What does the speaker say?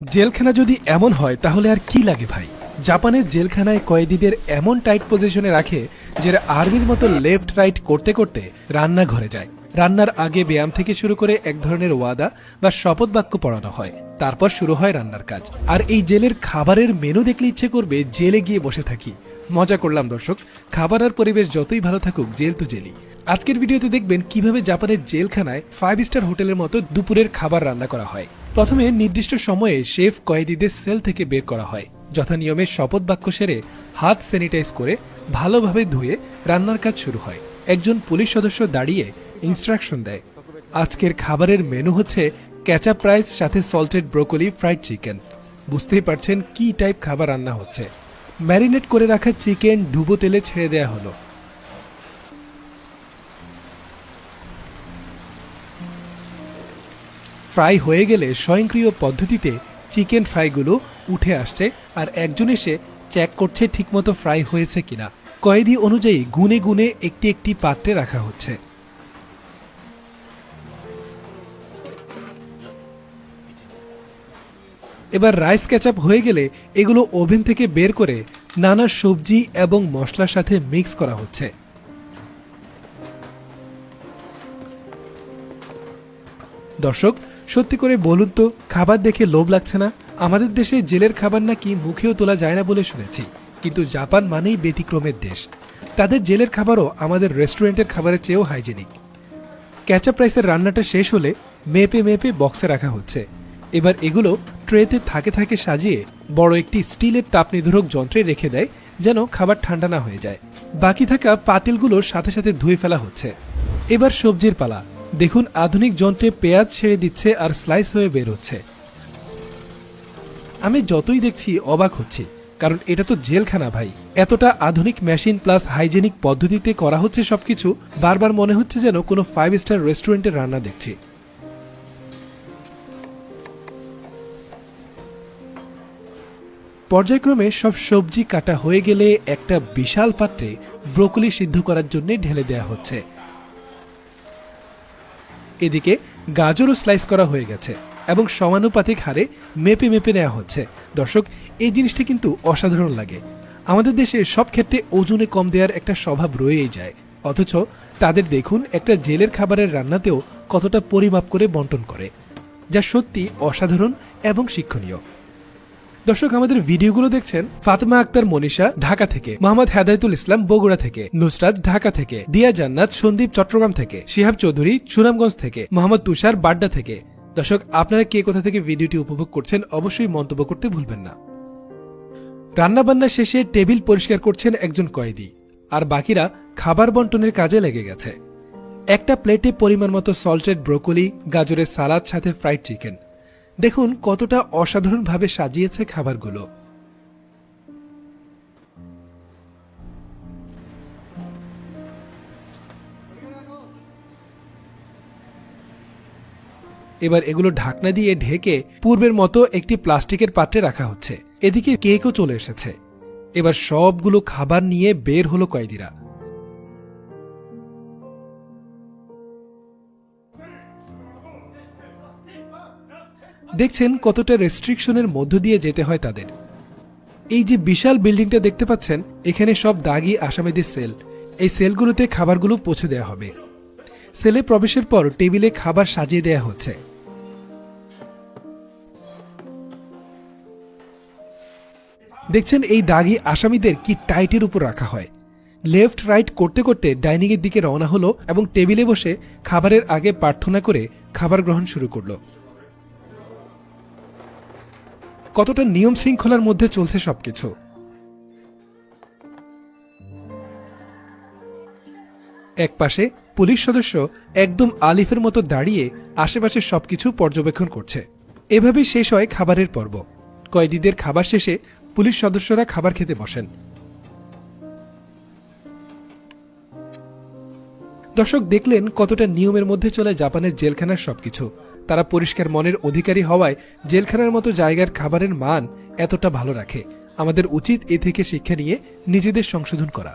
জেলখানা যদি এমন হয় তাহলে আর কি লাগে ভাই। জাপানের জেলখানায় কয়েদিদের এমন টাইট পজিশনে রাখে যে আর্মির মতো লেফট রাইট করতে করতে রান্নাঘরে যায়। রান্নার আগে ব্যায়াম থেকে শুরু করে এক ধরনের ওয়াদা বা শপথ বাক্য পড়ানো হয়, তারপর শুরু হয় রান্নার কাজ। আর এই জেলের খাবারের মেনু দেখলে ইচ্ছে করবে জেলে গিয়ে বসে থাকি। মজা করলাম দর্শক, খাবার আর পরিবেশ যতই ভালো থাকুক, জেল তো জেলই। আজকের ভিডিওতে দেখবেন কিভাবে জাপানের জেলখানায় 5 স্টার হোটেলের মতো দুপুরের খাবার রান্না করা হয়। প্রথমে নির্দিষ্ট সময়ে শেফ কয়েদিদের সেল থেকে বের করা হয়। যথানিয়মে শপথ বাক্য সেরে হাত স্যানিটাইজ করে ভালোভাবে ধুয়ে রান্নার কাজ শুরু হয়। একজন পুলিশ সদস্য দাঁড়িয়ে ইনস্ট্রাকশন দেয়। আজকের খাবারের মেনু হচ্ছে ক্যাচাপ রাইস সাথে সল্টেড ব্রোকলি ফ্রাইড চিকেন। বুঝতেই পারছেন কি টাইপ খাবার রান্না হচ্ছে। ম্যারিনেট করে রাখা চিকেন ডুবো তেলে ছেড়ে দেয়া হলো। ফ্রাই হয়ে গেলে স্বয়ংক্রিয় পদ্ধতিতে চিকেন ফ্রাইগুলো উঠে আসছে, আর একজন এসে চেক করছে ঠিকমতো ফ্রাই হয়েছে কিনা। কয়েদি অনুযায়ী গুনে গুনে একটি একটি পাত্রে রাখা হচ্ছে। এবার রাইস ক্যাচাপ হয়ে গেলে এগুলো ওভেন থেকে বের করে নানা সবজি এবং মশলার সাথে মিক্স করা হচ্ছে। দর্শক, সত্যি করে বলুন তো, খাবার দেখে লোভ লাগছে না? আমাদের দেশে জেলের খাবার নাকি মুখেও তোলা যায় না বলে শুনেছি, কিন্তু জাপান মানেই ব্যতিক্রমের দেশ। তাদের জেলের খাবারও আমাদের রেস্টুরেন্টের খাবারের চেয়েও হাইজেনিক। ক্যাচাপ রাইসের রান্নাটা শেষ হলে মেপে মেপে বক্সে রাখা হচ্ছে। এবার এগুলো ট্রেতে থাকে থাকে সাজিয়ে বড় একটি স্টিলের তাপ নিরোধক যন্ত্রে রেখে দেয়, যেন খাবার ঠান্ডা না হয়ে যায়। বাকি থাকা পাতিলগুলোর সাথে সাথে ধুয়ে ফেলা হচ্ছে। এবার সবজির পালা। দেখুন, আধুনিক যন্ত্রে পেঁয়াজ ছেড়ে দিচ্ছে আর স্লাইস হয়ে বের হচ্ছে। আমি যতই দেখছি অবাক হচ্ছি, কারণ এটা তো জেলখানা ভাই। এতটা আধুনিক মেশিন প্লাস হাইজেনিক পদ্ধতিতে করা হচ্ছে সবকিছু। বারবার মনে হচ্ছে যেন কোনো 5 স্টার রেস্টুরেন্টের রান্না দেখছি। পর্যায়ক্রমে সব সবজি কাটা হয়ে গেলে একটা বিশাল পাত্রে ব্রোকলি সিদ্ধ করার জন্য ঢেলে দেওয়া হচ্ছে। এদিকে গাজরও স্লাইস করা হয়ে গেছে এবং সমানুপাতিক হারে মেপে মেপে নেওয়া হচ্ছে। দর্শক, এই জিনিসটা কিন্তু অসাধারণ লাগে। আমাদের দেশে সব ক্ষেত্রে ওজনে কম দেওয়ার একটা স্বভাব রয়েই যায়, অথচ তাদের দেখুন একটা জেলের খাবারের রান্নাতেও কতটা পরিমাপ করে বন্টন করে, যা সত্যি অসাধারণ এবং শিক্ষণীয়। দর্শক, আমাদের ভিডিওগুলো দেখছেন ফাতেমা আক্তার মনীষা ঢাকা থেকে, মোহাম্মদ হেদায়েতুল ইসলাম বগুড়া থেকে, নুসরাত ঢাকা থেকে, দিয়া জান্নাত সন্দীপ চট্টগ্রাম থেকে, শিহাব চৌধুরী সুনামগঞ্জ থেকে, মোহাম্মদ তুষার বাড্ডা থেকে। দর্শক, আপনারা কে কোথা থেকে ভিডিওটি উপভোগ করছেন অবশ্যই মন্তব্য করতে ভুলবেন না। রান্নাবান্না শেষে টেবিল পরিষ্কার করছেন একজন কয়েদি, আর বাকিরা খাবার বন্টনের কাজে লেগে গেছে। একটা প্লেটে পরিমাণ মতো সল্টেড ব্রোকলি, গাজরের সালাদ সাথে ফ্রাইড চিকেন। দেখুন কতটা অসাধারণভাবে সাজিয়েছে খাবারগুলো। এবার এগুলো ঢাকনা দিয়ে ঢেকে পূর্বের মতো একটি প্লাস্টিকের পাত্রে রাখা হচ্ছে। এদিকে কেকও চলে এসেছে। এবার সবগুলো খাবার নিয়ে বের হলো কয়েদিরা। দেখছেন কতটা রেস্ট্রিকশনের মধ্য দিয়ে যেতে হয় তাদের। এই যে বিশাল বিল্ডিংটা দেখতে পাচ্ছেন, এখানে সব দাগি আসামিদের সেল। এই সেলগুলোতে খাবারগুলো পৌঁছে দেওয়া হবে। সেলে প্রবেশের পর টেবিলে খাবার সাজিয়ে দেওয়া হচ্ছে। দেখছেন এই দাগি আসামিদের কি টাইটের উপর রাখা হয়। লেফট রাইট করতে করতে ডাইনিং এর দিকে রওনা হলো এবং টেবিলে বসে খাবারের আগে প্রার্থনা করে খাবার গ্রহণ শুরু করলো। কতটা নিয়ম শৃঙ্খলার মধ্যে চলছে সবকিছু। এক পাশে পুলিশ সদস্য একদম আলিফের মতো দাঁড়িয়ে আশেপাশে সবকিছু পর্যবেক্ষণ করছে। এভাবেই শেষ হয় খাবারের পর্ব। কয়েদিদের খাবার শেষে পুলিশ সদস্যরা খাবার খেতে বসেন। দর্শক, দেখলেন কতটা নিয়মের মধ্যে চলে জাপানের জেলখানার সবকিছু। তারা পরিষ্কার মনের অধিকারী হওয়ায় জেলখানার মতো জায়গার খাবারের মান এতটা ভালো রাখে। আমাদের উচিত এ থেকে শিক্ষা নিয়ে নিজেদের সংশোধন করা।